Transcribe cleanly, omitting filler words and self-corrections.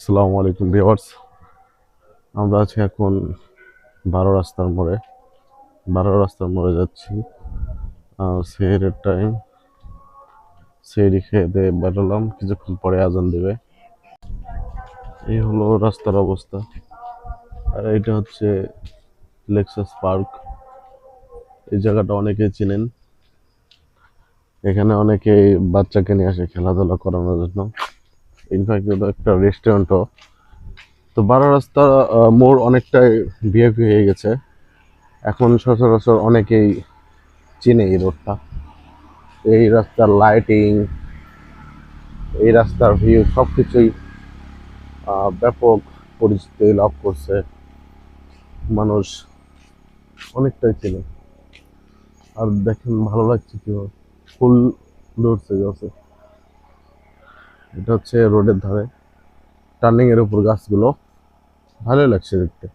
আসসালামু আলাইকুম ভিউয়ার্স। আমরা আছি এখন 12 রাস্তার মোড়ে যাচ্ছি। সেহরির টাইম। সেহরি খেয়ে দিয়ে বেরোলাম, কিছুক্ষণ পরে আজান দিবে। এই হলো রাস্তার অবস্থা। আর এটা হচ্ছে লেক্সাস পার্ক। এই জায়গাটা অনেকেই চিনেন। এখানে অনেকেই বাচ্চাকে নিয়ে আসে খেলাধুলা করানোর জন্য। ইনফ্যাক্ট এটা একটা রেস্টুরেন্টও। তো 12 রাস্তা মোড় অনেকটাই ভিআইপি হয়ে গেছে। এখন সচরাচর অনেকেই চিনে এই রোডটা। এই রাস্তার লাইটিং, এই রাস্তার ভিউ সবকিছুই ব্যাপক পরিচিতি লাভ করছে। মানুষ অনেকটাই চেনে। আর দেখেন ভালো লাগছে কিভাবে ফুল ধরছে গাছে। এটা হচ্ছে রোডের ধারে, টার্নিং এর উপর গাছগুলো, ভালোই লাগছে দেখতে।